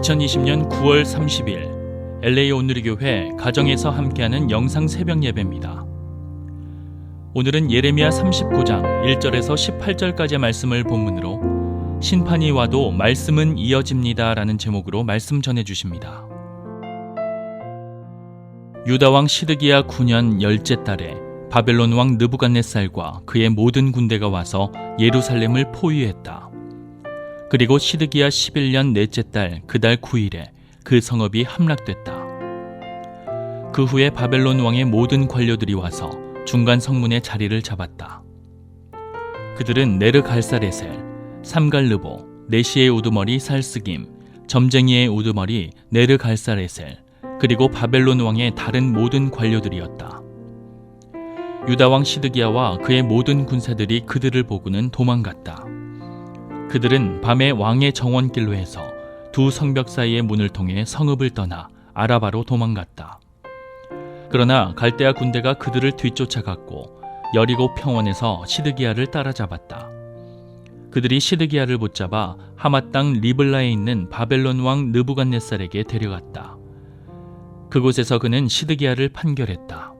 2020년 9월 30일 LA 온누리교회 가정에서 함께하는 영상 새벽 예배입니다. 오늘은 예레미야 39장 1절에서 18절까지의 말씀을 본문으로 심판이 와도 말씀은 이어집니다 라는 제목으로 말씀 전해주십니다. 유다왕 시드기야 9년 10째 달에 바벨론 왕 느부갓네살과 그의 모든 군대가 와서 예루살렘을 포위했다. 그리고 시드기야 11년 넷째 달 그달 9일에 그 성읍이 함락됐다. 그 후에 바벨론 왕의 모든 관료들이 와서 중간 성문에 자리를 잡았다. 그들은 네르갈사레셀, 삼갈르보, 네시의 우두머리 살스김, 점쟁이의 우두머리 네르갈사레셀, 그리고 바벨론 왕의 다른 모든 관료들이었다. 유다 왕 시드기야와 그의 모든 군사들이 그들을 보고는 도망갔다. 그들은 밤에 왕의 정원길로 해서 두 성벽 사이의 문을 통해 성읍을 떠나 아라바로 도망갔다. 그러나 갈대아 군대가 그들을 뒤쫓아갔고 여리고 평원에서 시드기야를 따라잡았다. 그들이 시드기야를 붙잡아 하맛 땅 리블라에 있는 바벨론 왕 느부갓네살에게 데려갔다. 그곳에서 그는 시드기야를 판결했다.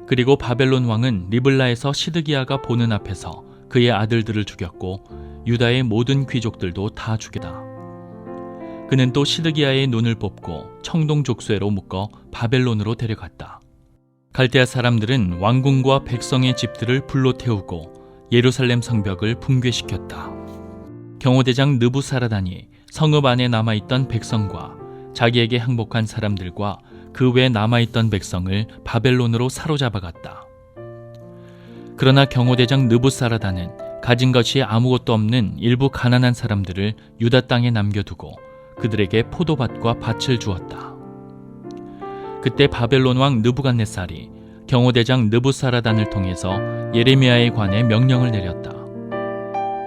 그리고 바벨론 왕은 리블라에서 시드기야가 보는 앞에서 그의 아들들을 죽였고 유다의 모든 귀족들도 다 죽였다. 그는 또 시드기야의 눈을 뽑고 청동족쇄로 묶어 바벨론으로 데려갔다. 갈대아 사람들은 왕궁과 백성의 집들을 불로 태우고 예루살렘 성벽을 붕괴시켰다. 경호대장 느부사라단이 성읍 안에 남아있던 백성과 자기에게 항복한 사람들과 그 외에 남아있던 백성을 바벨론으로 사로잡아갔다. 그러나 경호대장 느부사라단은 가진 것이 아무것도 없는 일부 가난한 사람들을 유다 땅에 남겨두고 그들에게 포도밭과 밭을 주었다. 그때 바벨론 왕 느부갓네살이 경호대장 느부사라단을 통해서 예레미야에 관해 명령을 내렸다.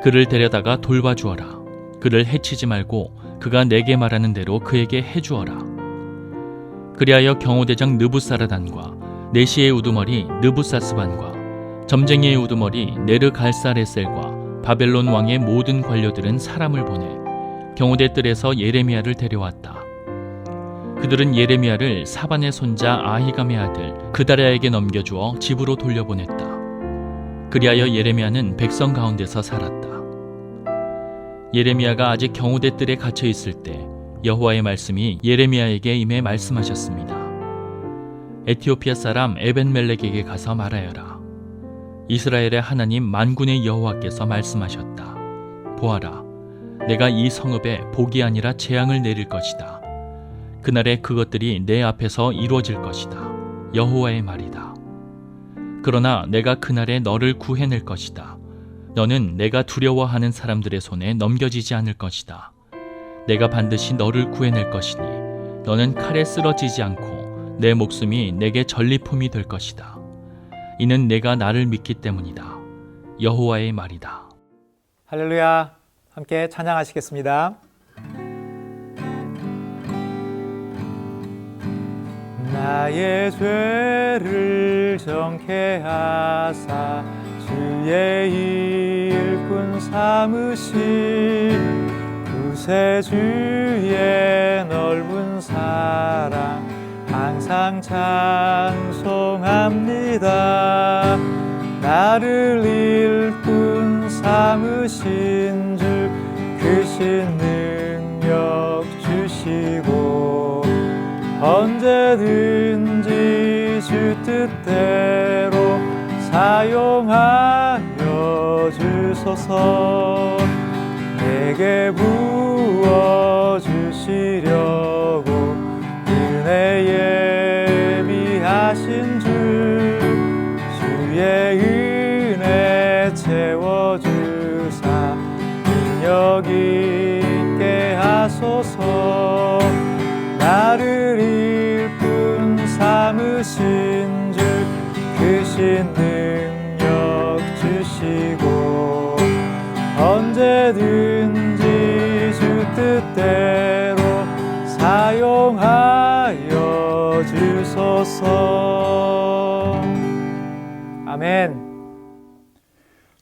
그를 데려다가 돌봐주어라. 그를 해치지 말고 그가 내게 말하는 대로 그에게 해주어라. 그리하여 경호대장 느부사라단과 네시의 우두머리 느부사스반과 점쟁이의 우두머리 네르갈사레셀과 바벨론 왕의 모든 관료들은 사람을 보내 경호대 뜰에서 예레미야를 데려왔다. 그들은 예레미야를 사반의 손자 아히감의 아들 그다랴에게 넘겨주어 집으로 돌려보냈다. 그리하여 예레미야는 백성 가운데서 살았다. 예레미야가 아직 경호대 뜰에 갇혀 있을 때 여호와의 말씀이 예레미야에게 임해 말씀하셨습니다. 에티오피아 사람 에벤멜렉에게 가서 말하여라. 이스라엘의 하나님 만군의 여호와께서 말씀하셨다. 보아라, 내가 이 성읍에 복이 아니라 재앙을 내릴 것이다. 그날에 그것들이 내 앞에서 이루어질 것이다. 여호와의 말이다. 그러나 내가 그날에 너를 구해낼 것이다. 너는 내가 두려워하는 사람들의 손에 넘겨지지 않을 것이다. 내가 반드시 너를 구해낼 것이니 너는 칼에 쓰러지지 않고 내 목숨이 내게 전리품이 될 것이다. 이는 내가 나를 믿기 때문이다. 여호와의 말이다. 할렐루야. 함께 찬양하시겠습니다. 나의 죄를 정케 하사 주의 일꾼 삼으시 구세주의 넓은 사랑 항상 찬송합니다. 나를 일꾼 삼으신 주 크신 능력 주시고 언제든지 주 뜻대로 사용하여 주소서. 내게 부어주시려고 은혜 예비하신 주의 은혜 채워주사 능력 있게 하소서. 나를 일꾼 삼으신 주 크신 능력 주시고 언제든지 주 뜻대로 사용하여 주소서. 아멘.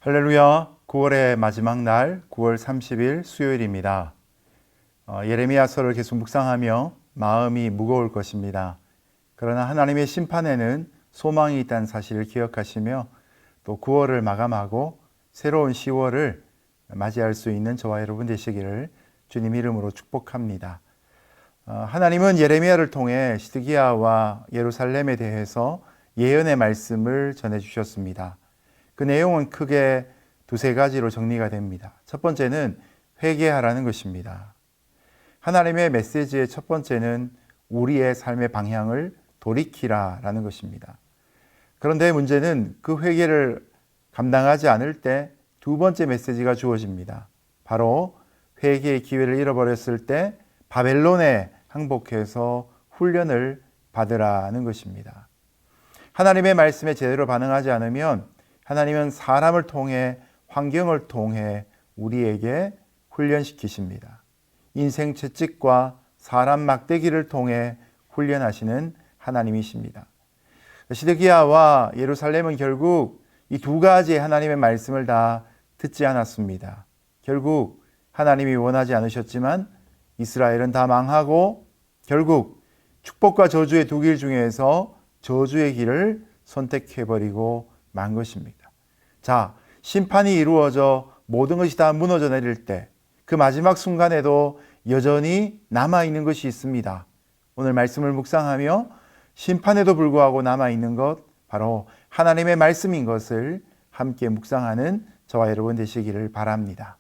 할렐루야. 9월의 마지막 날 9월 30일 수요일입니다. 예레미야서를 계속 묵상하며 마음이 무거울 것입니다. 그러나 하나님의 심판에는 소망이 있다는 사실을 기억하시며 또 9월을 마감하고 새로운 10월을 맞이할 수 있는 저와 여러분 되시기를 주님 이름으로 축복합니다. 하나님은 예레미야를 통해 시드기야와 예루살렘에 대해서 예언의 말씀을 전해주셨습니다. 그 내용은 크게 두세 가지로 정리가 됩니다. 첫 번째는 회개하라는 것입니다. 하나님의 메시지의 첫 번째는 우리의 삶의 방향을 돌이키라라는 것입니다. 그런데 문제는 그 회개를 감당하지 않을 때 두 번째 메시지가 주어집니다. 바로 회개의 기회를 잃어버렸을 때 바벨론에 항복해서 훈련을 받으라는 것입니다. 하나님의 말씀에 제대로 반응하지 않으면 하나님은 사람을 통해 환경을 통해 우리에게 훈련시키십니다. 인생 채찍과 사람 막대기를 통해 훈련하시는 하나님이십니다. 시드기야와 예루살렘은 결국 이 두 가지의 하나님의 말씀을 다 듣지 않았습니다. 결국 하나님이 원하지 않으셨지만 이스라엘은 다 망하고 결국 축복과 저주의 두 길 중에서 저주의 길을 선택해버리고 만 것입니다. 자, 심판이 이루어져 모든 것이 다 무너져 내릴 때 그 마지막 순간에도 여전히 남아있는 것이 있습니다. 오늘 말씀을 묵상하며 심판에도 불구하고 남아있는 것, 바로 하나님의 말씀인 것을 함께 묵상하는 저와 여러분 되시기를 바랍니다.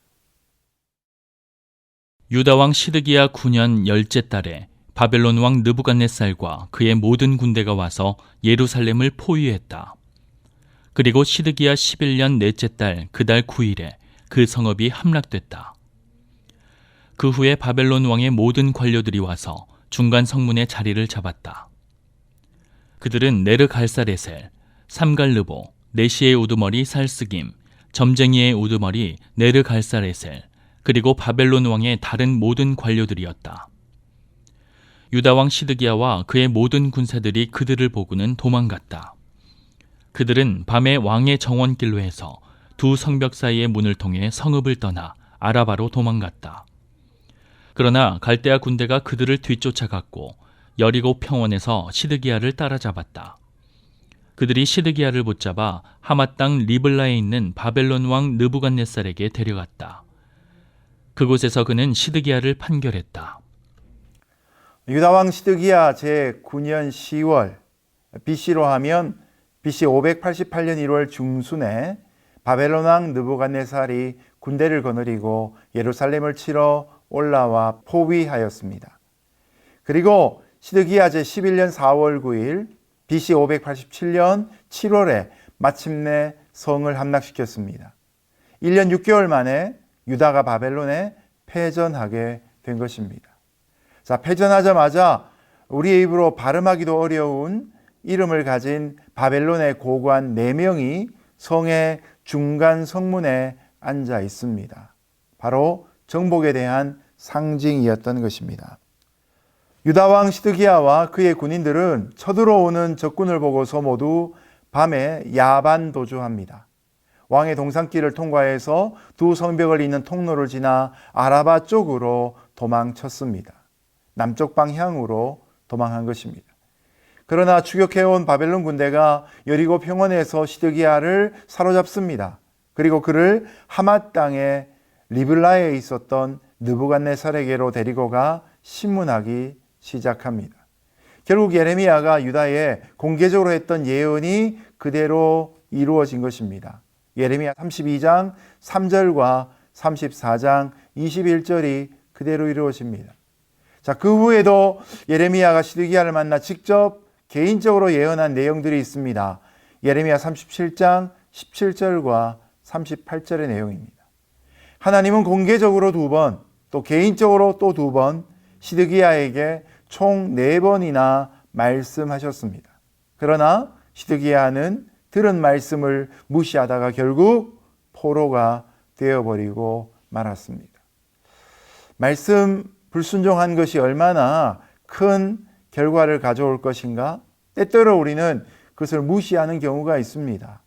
유다왕 시드기야 9년 열째 달에 바벨론 왕 느부갓네살과 그의 모든 군대가 와서 예루살렘을 포위했다. 그리고 시드기야 11년 넷째 달 그달 9일에 그 성읍이 함락됐다. 그 후에 바벨론 왕의 모든 관료들이 와서 중간 성문에 자리를 잡았다. 그들은 네르갈사레셀, 삼갈르보, 네시의 우두머리 살스김, 점쟁이의 우두머리 네르갈사레셀, 그리고 바벨론 왕의 다른 모든 관료들이었다. 유다 왕 시드기야와 그의 모든 군사들이 그들을 보고는 도망갔다. 그들은 밤에 왕의 정원길로 해서 두 성벽 사이의 문을 통해 성읍을 떠나 아라바로 도망갔다. 그러나 갈대아 군대가 그들을 뒤쫓아갔고 여리고 평원에서 시드기야를 따라잡았다. 그들이 시드기야를 붙잡아 하맛 땅 리블라에 있는 바벨론 왕 느부갓네살에게 데려갔다. 그곳에서 그는 시드기야를 판결했다. 유다왕 시드기야 제9년 10월, BC로 하면 BC 588년 1월 중순에 바벨론 왕 느부갓네살이 군대를 거느리고 예루살렘을 치러 올라와 포위하였습니다. 그리고 시드기야 제11년 4월 9일, BC 587년 7월에 마침내 성을 함락시켰습니다. 1년 6개월 만에 유다가 바벨론에 패전하게 된 것입니다. 자, 패전하자마자 우리의 입으로 발음하기도 어려운 이름을 가진 바벨론의 고관 4명이 성의 중간 성문에 앉아 있습니다. 바로 정복에 대한 상징이었던 것입니다. 유다왕 시드기야와 그의 군인들은 쳐들어오는 적군을 보고서 모두 밤에 야반 도주합니다. 왕의 동산길을 통과해서 두 성벽을 잇는 통로를 지나 아라바 쪽으로 도망쳤습니다. 남쪽 방향으로 도망한 것입니다. 그러나 추격해온 바벨론 군대가 여리고 평원에서 시드기야를 사로잡습니다. 그리고 그를 하맛 땅의 리블라에 있었던 느부갓네살에게로 데리고 가 신문하기 시작합니다. 결국 예레미야가 유다에 공개적으로 했던 예언이 그대로 이루어진 것입니다. 예레미야 32장 3절과 34장 21절이 그대로 이루어집니다. 자, 그 후에도 예레미야가 시드기야를 만나 직접 개인적으로 예언한 내용들이 있습니다. 예레미야 37장 17절과 38절의 내용입니다. 하나님은 공개적으로 2번, 또 개인적으로 또 2번 시드기야에게 총 4번이나 말씀하셨습니다. 그러나 시드기야는 들은 말씀을 무시하다가 결국 포로가 되어버리고 말았습니다. 말씀 불순종한 것이 얼마나 큰 결과를 가져올 것인가? 때때로 우리는 그것을 무시하는 경우가 있습니다.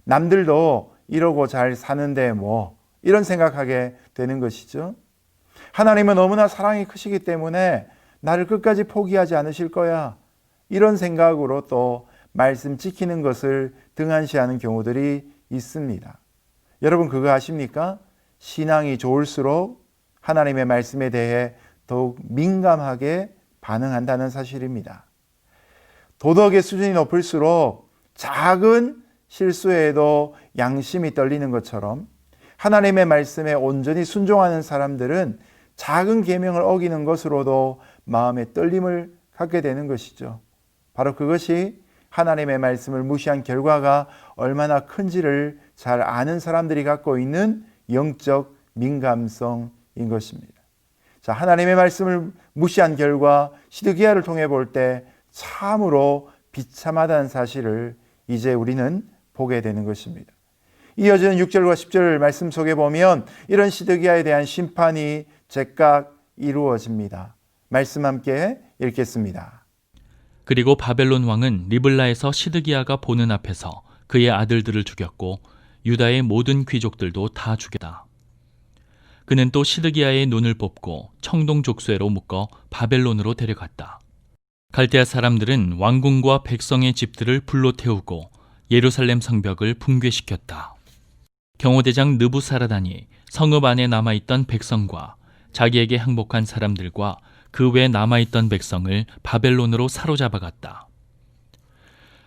남들도 이러고 잘 사는데 뭐 이런 생각하게 되는 것이죠. 하나님은 너무나 사랑이 크시기 때문에 나를 끝까지 포기하지 않으실 거야. 이런 생각으로 또 말씀 지키는 것을 등한시하는 경우들이 있습니다. 여러분 그거 아십니까? 신앙이 좋을수록 하나님의 말씀에 대해 더욱 민감하게 반응한다는 사실입니다. 도덕의 수준이 높을수록 작은 실수에도 양심이 떨리는 것처럼 하나님의 말씀에 온전히 순종하는 사람들은 작은 계명을 어기는 것으로도 마음에 떨림을 갖게 되는 것이죠. 바로 그것이 하나님의 말씀을 무시한 결과가 얼마나 큰지를 잘 아는 사람들이 갖고 있는 영적 민감성인 것입니다. 자, 하나님의 말씀을 무시한 결과 시드기야를 통해 볼 때 참으로 비참하다는 사실을 이제 우리는 보게 되는 것입니다. 이어지는 6절과 10절 말씀 속에 보면 이런 시드기야에 대한 심판이 즉각 이루어집니다. 말씀 함께 읽겠습니다. 그리고 바벨론 왕은 리블라에서 시드기야가 보는 앞에서 그의 아들들을 죽였고 유다의 모든 귀족들도 다 죽였다. 그는 또 시드기야의 눈을 뽑고 청동 족쇄로 묶어 바벨론으로 데려갔다. 갈대아 사람들은 왕궁과 백성의 집들을 불로 태우고 예루살렘 성벽을 붕괴시켰다. 경호대장 느부사라단이 성읍 안에 남아있던 백성과 자기에게 항복한 사람들과 그 외 남아있던 백성을 바벨론으로 사로잡아갔다.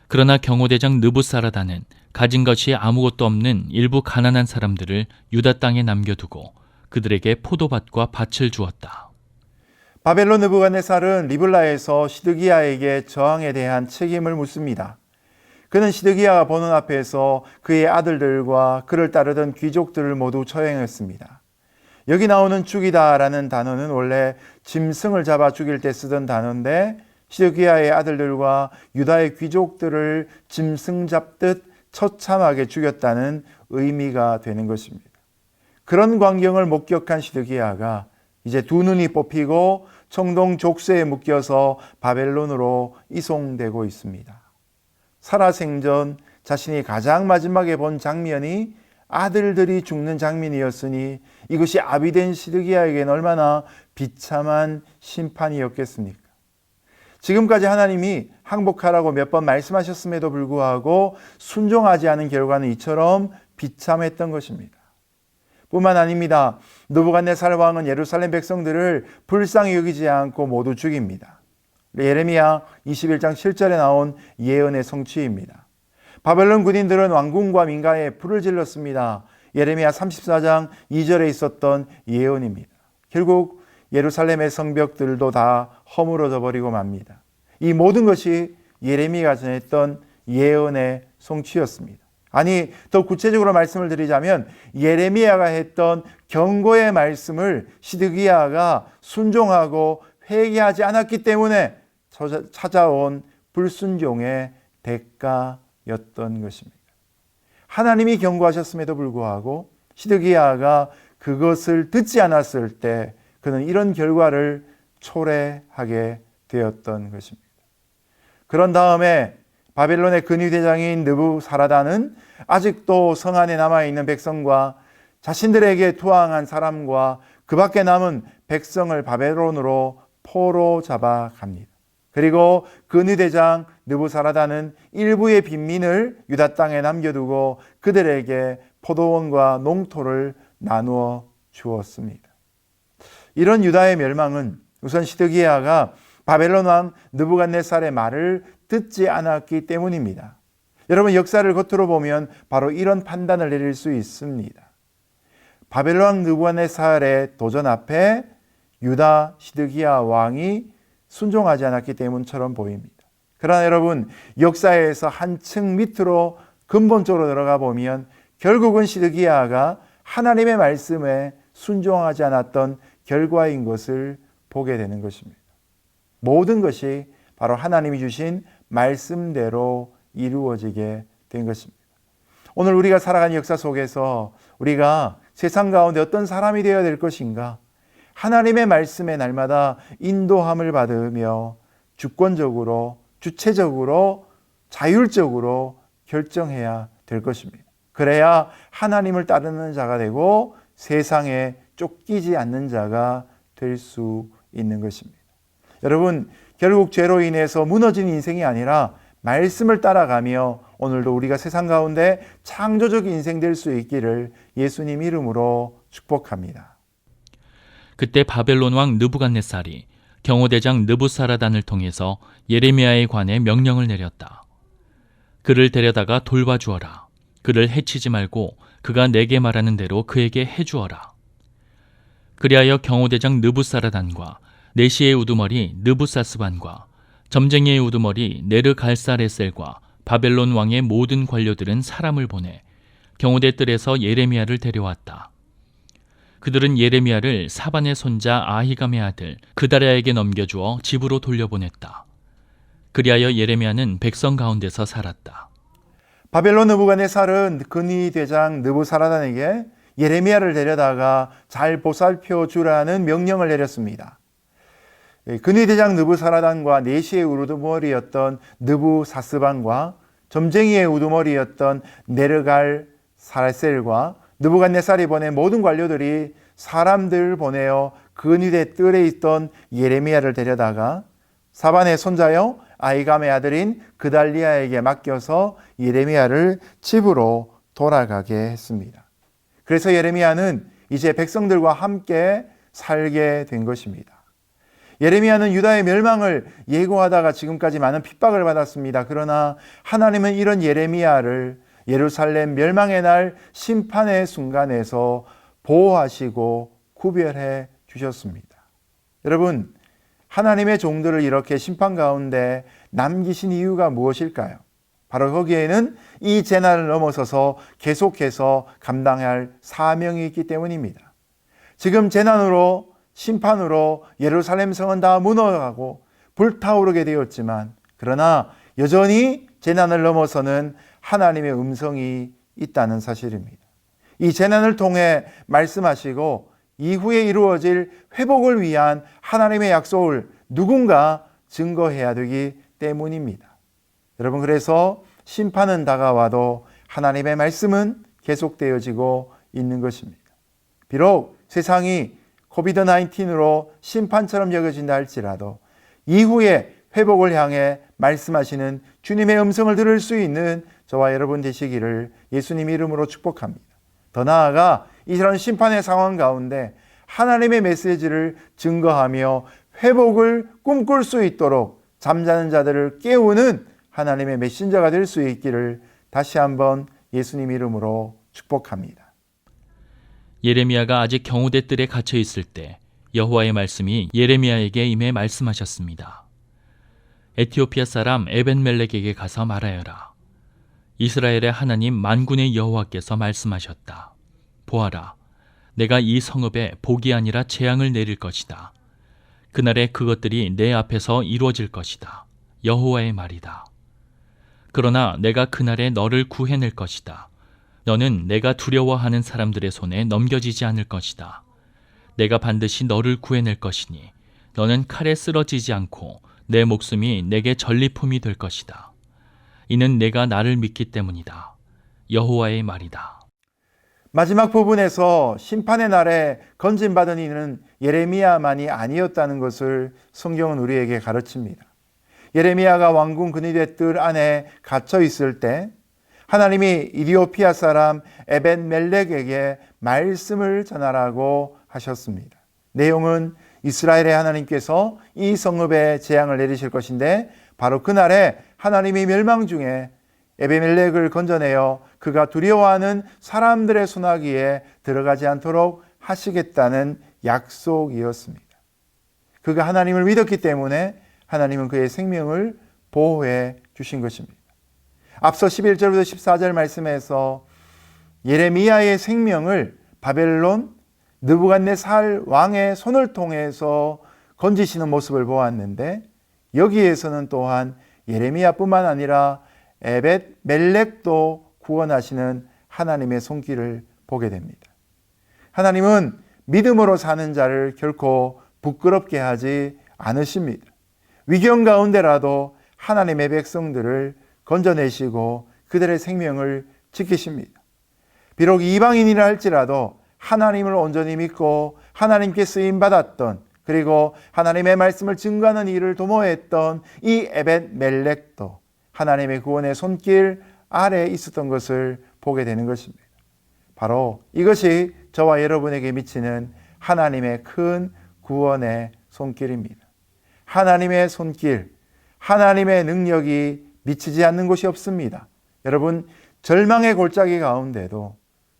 그러나 경호대장 느부사라단은 가진 것이 아무것도 없는 일부 가난한 사람들을 유다 땅에 남겨두고 그들에게 포도밭과 밭을 주었다. 바벨론 느부갓네살은 리블라에서 시드기야에게 저항에 대한 책임을 묻습니다. 그는 시드기야가 보는 앞에서 그의 아들들과 그를 따르던 귀족들을 모두 처형했습니다. 여기 나오는 죽이다라는 단어는 원래 짐승을 잡아 죽일 때 쓰던 단어인데 시드기야의 아들들과 유다의 귀족들을 짐승 잡듯 처참하게 죽였다는 의미가 되는 것입니다. 그런 광경을 목격한 시드기야가 이제 두 눈이 뽑히고 청동 족쇄에 묶여서 바벨론으로 이송되고 있습니다. 살아생전 자신이 가장 마지막에 본 장면이 아들들이 죽는 장면이었으니 이것이 아비된 시드기야에게는 얼마나 비참한 심판이었겠습니까? 지금까지 하나님이 항복하라고 몇 번 말씀하셨음에도 불구하고 순종하지 않은 결과는 이처럼 비참했던 것입니다. 뿐만 아닙니다. 느부갓네살 왕은 예루살렘 백성들을 불쌍히 여기지 않고 모두 죽입니다. 예레미야 21장 7절에 나온 예언의 성취입니다. 바벨론 군인들은 왕궁과 민가에 불을 질렀습니다. 예레미야 34장 2절에 있었던 예언입니다. 결국 예루살렘의 성벽들도 다 허물어져 버리고 맙니다. 이 모든 것이 예레미야가 전했던 예언의 성취였습니다. 아니, 더 구체적으로 말씀을 드리자면 예레미야가 했던 경고의 말씀을 시드기야가 순종하고 회개하지 않았기 때문에 찾아온 불순종의 대가였던 것입니다. 하나님이 경고하셨음에도 불구하고 시드기야가 그것을 듣지 않았을 때 그는 이런 결과를 초래하게 되었던 것입니다. 그런 다음에 바벨론의 근위대장인 느부사라단은 아직도 성 안에 남아있는 백성과 자신들에게 투항한 사람과 그 밖에 남은 백성을 바벨론으로 포로 잡아갑니다. 그리고 근위대장 느부사라단은 일부의 빈민을 유다 땅에 남겨두고 그들에게 포도원과 농토를 나누어 주었습니다. 이런 유다의 멸망은 우선 시드기야가 바벨론 왕 느부갓네살의 말을 듣지 않았기 때문입니다. 여러분 역사를 겉으로 보면 바로 이런 판단을 내릴 수 있습니다. 바벨론 왕 느부갓네살의 도전 앞에 유다 시드기야 왕이 순종하지 않았기 때문처럼 보입니다. 그러나 여러분 역사에서 한층 밑으로 근본적으로 들어가 보면 결국은 시드기야가 하나님의 말씀에 순종하지 않았던 결과인 것을 보게 되는 것입니다. 모든 것이 바로 하나님이 주신 말씀대로 이루어지게 된 것입니다. 오늘 우리가 살아가는 역사 속에서 우리가 세상 가운데 어떤 사람이 되어야 될 것인가? 하나님의 말씀에 날마다 인도함을 받으며 주권적으로, 주체적으로, 자율적으로 결정해야 될 것입니다. 그래야 하나님을 따르는 자가 되고 세상에 쫓기지 않는 자가 될 수 있는 것입니다. 여러분, 결국 죄로 인해서 무너진 인생이 아니라 말씀을 따라가며 오늘도 우리가 세상 가운데 창조적 인생 될 수 있기를 예수님 이름으로 축복합니다. 그때 바벨론 왕 느부갓네살이 경호대장 느부사라단을 통해서 예레미야에 관해 명령을 내렸다. 그를 데려다가 돌봐주어라. 그를 해치지 말고 그가 내게 말하는 대로 그에게 해주어라. 그리하여 경호대장 느부사라단과 네시의 우두머리 느부사스반과 점쟁이의 우두머리 네르갈사레셀과 바벨론 왕의 모든 관료들은 사람을 보내 경호대 뜰에서 예레미야를 데려왔다. 그들은 예레미야를 사반의 손자 아히감의 아들 그다랴에게 넘겨주어 집으로 돌려보냈다. 그리하여 예레미야는 백성 가운데서 살았다. 바벨론 느부갓네살은 근위 대장 느부사라단에게 예레미야를 데려다가 잘 보살펴 주라는 명령을 내렸습니다. 근위 대장 느부사라단과 네시의 우두머리였던 느부사스반과 점쟁이의 우두머리였던 네르갈 사레셀과 느부갓네살이 보낸 모든 관료들이 사람들을 보내어 근위대 뜰에 있던 예레미야를 데려다가 사반의 손자요 아히감의 아들인 그달리아에게 맡겨서 예레미야를 집으로 돌아가게 했습니다. 그래서 예레미야는 이제 백성들과 함께 살게 된 것입니다. 예레미야는 유다의 멸망을 예고하다가 지금까지 많은 핍박을 받았습니다. 그러나 하나님은 이런 예레미야를 예루살렘 멸망의 날 심판의 순간에서 보호하시고 구별해 주셨습니다. 여러분, 하나님의 종들을 이렇게 심판 가운데 남기신 이유가 무엇일까요? 바로 거기에는 이 재난을 넘어서서 계속해서 감당해야 할 사명이 있기 때문입니다. 지금 재난으로 심판으로 예루살렘 성은 다 무너가고 불타오르게 되었지만 그러나 여전히 재난을 넘어서는 하나님의 음성이 있다는 사실입니다. 이 재난을 통해 말씀하시고 이후에 이루어질 회복을 위한 하나님의 약속을 누군가 증거해야 되기 때문입니다. 여러분, 그래서 심판은 다가와도 하나님의 말씀은 계속되어지고 있는 것입니다. 비록 세상이 코비드-19로 심판처럼 여겨진다 할지라도 이후에 회복을 향해 말씀하시는 주님의 음성을 들을 수 있는 저와 여러분 되시기를 예수님 이름으로 축복합니다. 더 나아가 이런 심판의 상황 가운데 하나님의 메시지를 증거하며 회복을 꿈꿀 수 있도록 잠자는 자들을 깨우는 하나님의 메신저가 될 수 있기를 다시 한번 예수님 이름으로 축복합니다. 예레미야가 아직 경호대 뜰에 갇혀 있을 때 여호와의 말씀이 예레미야에게 임해 말씀하셨습니다. 에티오피아 사람 에벤멜렉에게 가서 말하여라. 이스라엘의 하나님 만군의 여호와께서 말씀하셨다. 보아라, 내가 이 성읍에 복이 아니라 재앙을 내릴 것이다. 그날에 그것들이 내 앞에서 이루어질 것이다. 여호와의 말이다. 그러나 내가 그날에 너를 구해낼 것이다. 너는 내가 두려워하는 사람들의 손에 넘겨지지 않을 것이다. 내가 반드시 너를 구해낼 것이니 너는 칼에 쓰러지지 않고 내 목숨이 내게 전리품이 될 것이다. 이는 내가 나를 믿기 때문이다. 여호와의 말이다. 마지막 부분에서 심판의 날에 건진받은 이는 예레미야만이 아니었다는 것을 성경은 우리에게 가르칩니다. 예레미야가 왕궁 근위대 뜰 안에 갇혀 있을 때 하나님이 이디오피아 사람 에벤멜렉에게 말씀을 전하라고 하셨습니다. 내용은 이스라엘의 하나님께서 이 성읍에 재앙을 내리실 것인데 바로 그날에 하나님이 멸망 중에 에벤멜렉을 건져내어 그가 두려워하는 사람들의 손아귀에 들어가지 않도록 하시겠다는 약속이었습니다. 그가 하나님을 믿었기 때문에 하나님은 그의 생명을 보호해 주신 것입니다. 앞서 11절부터 14절 말씀에서 예레미야의 생명을 바벨론 느부갓네살 왕의 손을 통해서 건지시는 모습을 보았는데 여기에서는 또한 예레미야뿐만 아니라 에벳멜렉도 구원하시는 하나님의 손길을 보게 됩니다. 하나님은 믿음으로 사는 자를 결코 부끄럽게 하지 않으십니다. 위경 가운데라도 하나님의 백성들을 건져내시고 그들의 생명을 지키십니다. 비록 이방인이라 할지라도 하나님을 온전히 믿고 하나님께 쓰임받았던, 그리고 하나님의 말씀을 증거하는 일을 도모했던 이 에벳멜렉도 하나님의 구원의 손길 아래에 있었던 것을 보게 되는 것입니다. 바로 이것이 저와 여러분에게 미치는 하나님의 큰 구원의 손길입니다. 하나님의 손길, 하나님의 능력이 미치지 않는 곳이 없습니다. 여러분, 절망의 골짜기 가운데도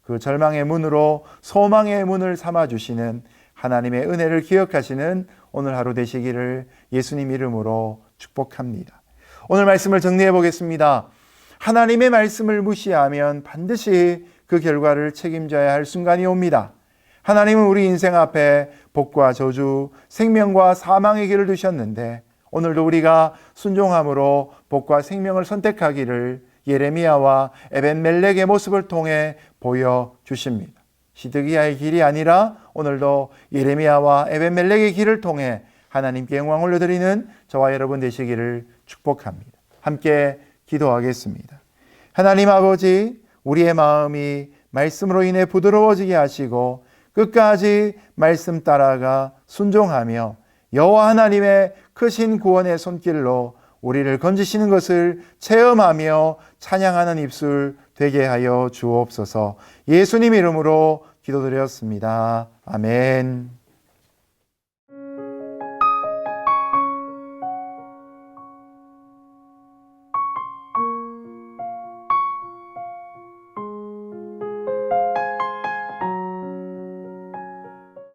그 절망의 문으로 소망의 문을 삼아주시는 하나님의 은혜를 기억하시는 오늘 하루 되시기를 예수님 이름으로 축복합니다. 오늘 말씀을 정리해 보겠습니다. 하나님의 말씀을 무시하면 반드시 그 결과를 책임져야 할 순간이 옵니다. 하나님은 우리 인생 앞에 복과 저주, 생명과 사망의 길을 두셨는데 오늘도 우리가 순종함으로 복과 생명을 선택하기를 예레미야와 에벳멜렉의 모습을 통해 보여주십니다. 시드기야의 길이 아니라 오늘도 예레미야와 에벳멜렉의 길을 통해 하나님께 영광 올려드리는 저와 여러분 되시기를 축복합니다. 함께 기도하겠습니다. 하나님 아버지, 우리의 마음이 말씀으로 인해 부드러워지게 하시고 끝까지 말씀 따라가 순종하며 여호와 하나님의 크신 구원의 손길로 우리를 건지시는 것을 체험하며 찬양하는 입술 되게 하여 주옵소서. 예수님 이름으로 기도드렸습니다. 아멘.